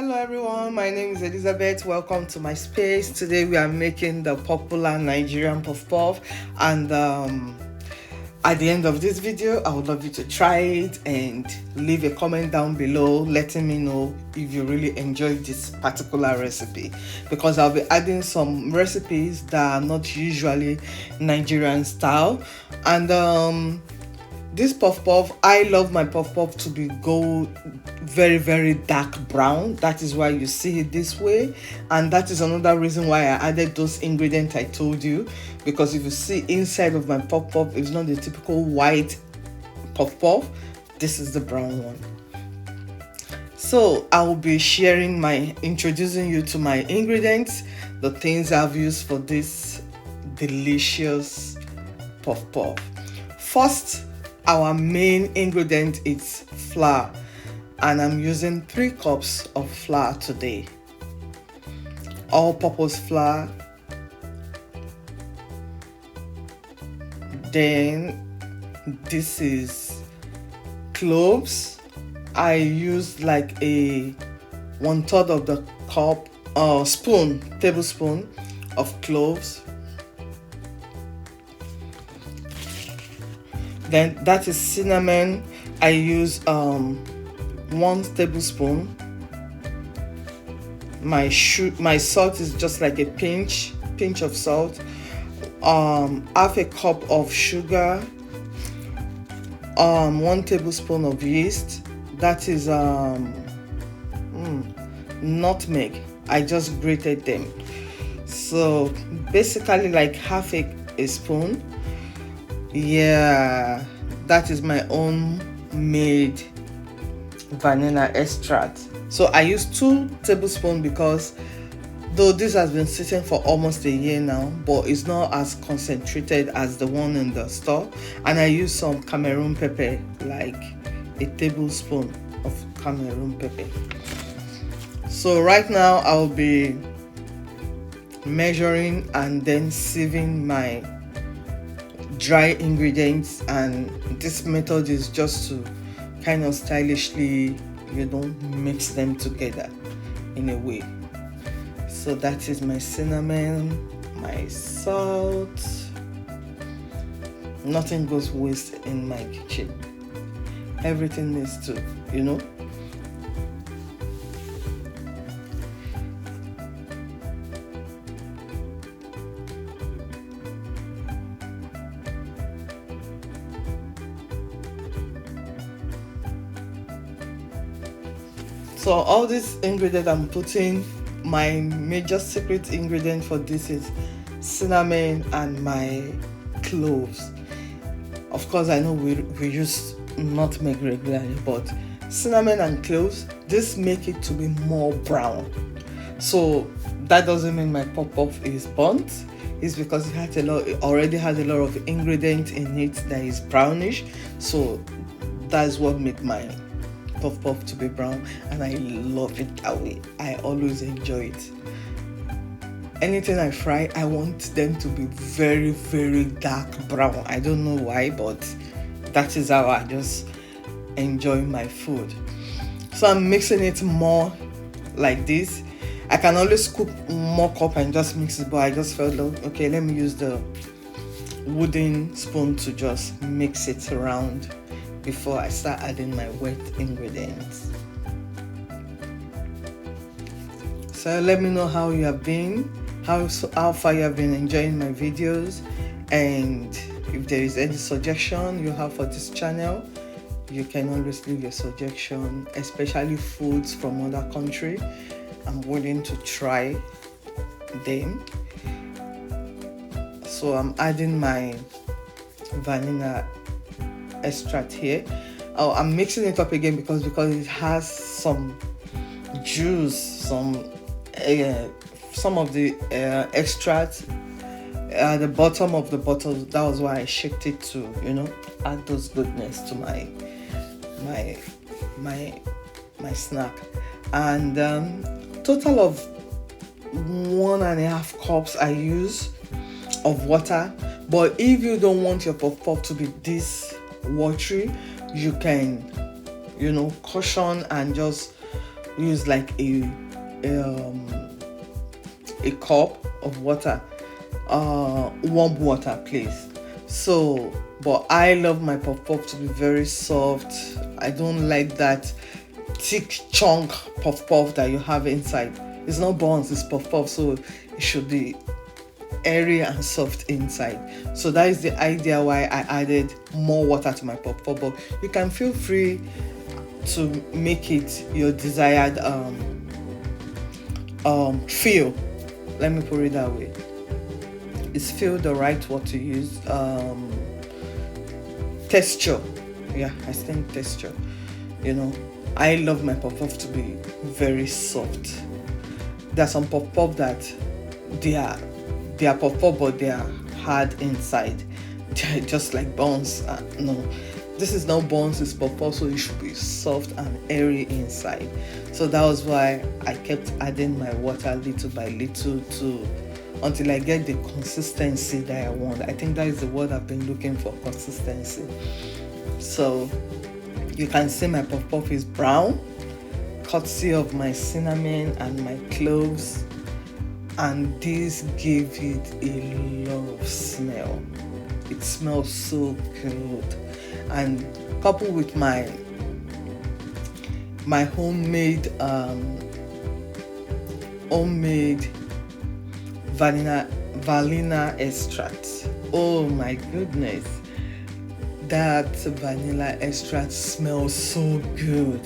Hello everyone, my name is Elizabeth. Welcome to my space. Today we are making the popular Nigerian puff-puff, and at the end of this video I would love you to try it and leave a comment down below letting me know if you really enjoyed this particular recipe, because I'll be adding some recipes that are not usually Nigerian style. And this puff-puff, I love my puff-puff to be very dark brown. That is why you see it this way, and that is another reason why I added those ingredients I told you, because if you see inside of my puff-puff, it's not the typical white puff-puff. This is the brown one. So I will be introducing you to my ingredients, the things I've used for this delicious puff-puff. First, our main ingredient is flour, and I'm using 3 cups of flour today. All-purpose flour. Then this is cloves. I used like a 1/3 of the cup tablespoon of cloves. Then that is cinnamon. I use 1 tablespoon. My salt is just like a pinch of salt. Half a cup of sugar. 1 tablespoon of yeast. That is nutmeg. I just grated them. So basically like half a spoon. Yeah, that is my own made vanilla extract. So I use 2 tablespoons because though this has been sitting for almost a year now, but it's not as concentrated as the one in the store. And I use some Cameroon pepper, like a tablespoon of Cameroon pepper. So right now I'll be measuring and then sieving my dry ingredients, and this method is just to kind of stylishly, mix them together in a way. So that is my cinnamon, my salt. Nothing goes waste in my kitchen. Everything needs to, So all these ingredients I'm putting, my major secret ingredient for this is cinnamon and my cloves. Of course, I know we use nutmeg regularly, but cinnamon and cloves, this make it to be more brown. So that doesn't mean my puff-puff is burnt. It's because it already has a lot of ingredients in it that is brownish. So that's what makes my puff-puff to be brown, and I love it that way. I always enjoy it. Anything I fry, I want them to be very dark brown. I don't know why, but that is how I just enjoy my food. So I'm mixing it more like this. I can always scoop more cup and just mix it, but I just felt like, okay, let me use the wooden spoon to just mix it around before I start adding my wet ingredients. So let me know how you have been, how far you have been enjoying my videos, and if there is any suggestion you have for this channel, you can always leave your suggestion, especially foods from other country. I'm willing to try them. So I'm adding my vanilla extract here. I'm mixing it up again because it has some juice, some of the extract at the bottom of the bottle. That was why I shaked it to add those goodness to my snack. And total of 1.5 cups I use of water. But if you don't want your puff-puff to be this watery, you can caution and just use like a cup of water, warm water please. So but I love my puff-puff to be very soft. I don't like that thick chunk puff-puff that you have inside. It's not buns, it's puff-puff, so it should be airy and soft inside. So that is the idea why I added more water to my puff-puff. But you can feel free to make it your desired feel. Let me put it that way. It's feel the right word to use. Texture. Yeah, I think texture. You know, I love my puff-puff to be very soft. There's some puff-puff that they are puff-puff but they are hard inside. They're just like buns. No, this is not buns, it's puff-puff, so it should be soft and airy inside. So that was why I kept adding my water little by little until I get the consistency that I want. I think that is the word I've been looking for, consistency. So you can see my puff-puff is brown, courtesy of my cinnamon and my cloves, and this gave it a lot of smell. It smells so good, and coupled with my homemade vanilla extract. Oh my goodness, that vanilla extract smells so good.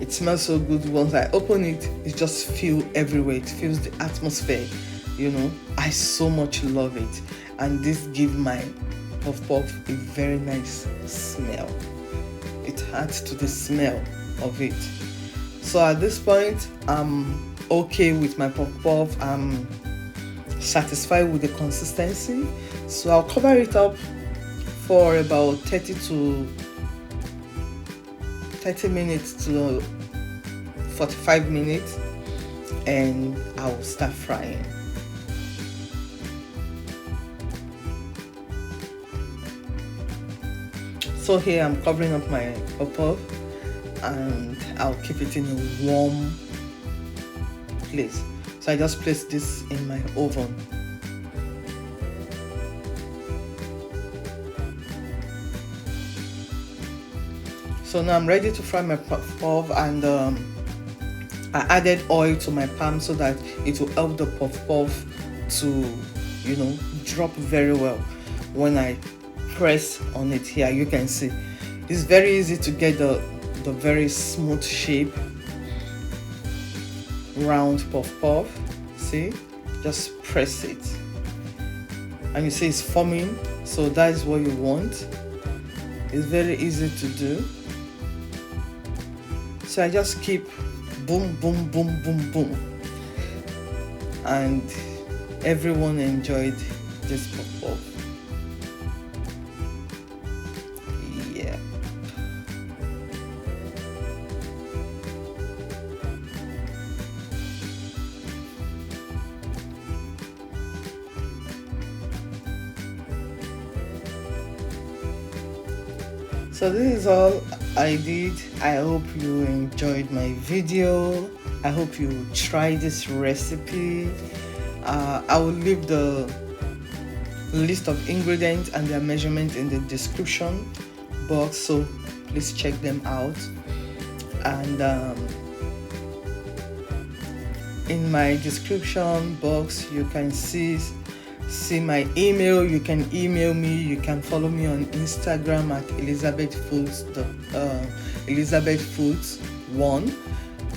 It smells so good. Once I open it, it just feels everywhere. It feels the atmosphere, you know. I so much love it, and this gives my puff-puff a very nice smell. It adds to the smell of it. So at this point, I'm okay with my puff-puff. I'm satisfied with the consistency. So I'll cover it up for about 30 minutes to 45 minutes, and I will start frying. So here I'm covering up my puff-puff, and I'll keep it in a warm place. So I just place this in my oven. So now I'm ready to fry my puff-puff, and I added oil to my pan so that it will help the puff-puff to, you know, drop very well. When I press on it here, you can see it's very easy to get the very smooth shape round puff-puff. See, just press it and you see it's forming. So that is what you want. It's very easy to do. So I just keep boom, boom, boom, boom, boom, and everyone enjoyed this puff-puff. Yeah. So this is all I did. I hope you enjoyed my video. I hope you try this recipe. I will leave the list of ingredients and their measurement in the description box, so please check them out. And in my description box you can see my email. You can email me. You can follow me on Instagram at elizabethfoods1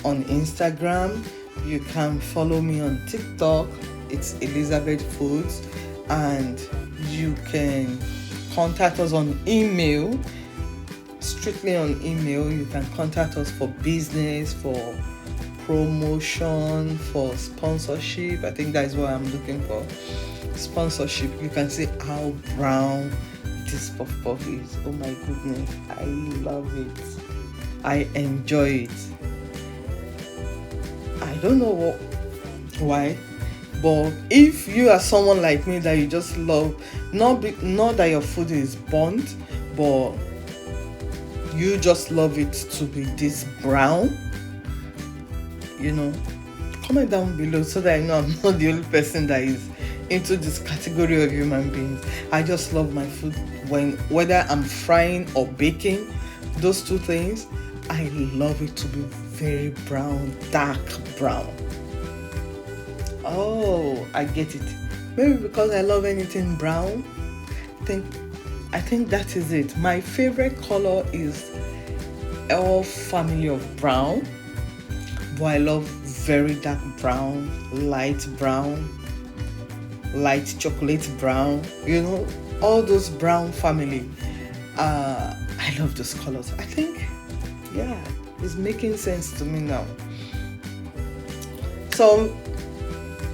on Instagram. You can follow me on TikTok. It's Elizabeth Foods, and you can contact us on email. Strictly on email, you can contact us for business, for promotion, for sponsorship. I think that is what I'm looking for. Sponsorship. You can see how brown this puff-puff is. Oh my goodness, I love it. I enjoy it. I don't know why, but if you are someone like me that you just love, not that your food is burnt, but you just love it to be this brown, you know, comment down below so that I know I'm not the only person that is into this category of human beings. I just love my food, whether I'm frying or baking, those two things, I love it to be very brown, dark brown. Oh, I get it. Maybe because I love anything brown. I think that is it. My favorite color is all family of brown, but I love very dark brown, light chocolate brown, you know, all those brown family. I love those colors. I think, yeah, it's making sense to me now. So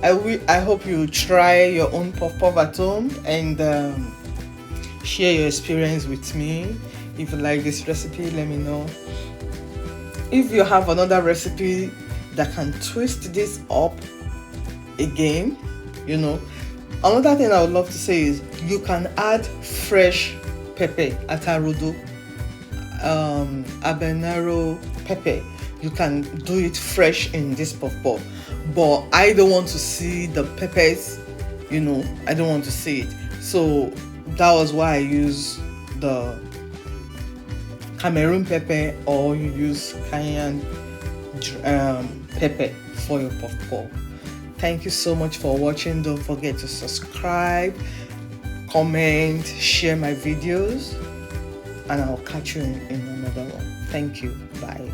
I hope you try your own puff-puff at home and share your experience with me. If you like this recipe, let me know. If you have another recipe that can twist this up again, you know. Another thing I would love to say is you can add fresh pepper, atarudo, habanero pepper. You can do it fresh in this puff-puff, but I don't want to see the peppers, you know, I don't want to see it. So that was why I use the Cameroon pepper, or you use cayenne pepper for your puff-puff. Thank you so much for watching. Don't forget to subscribe, comment, share my videos, and I'll catch you in another one. Thank you. Bye.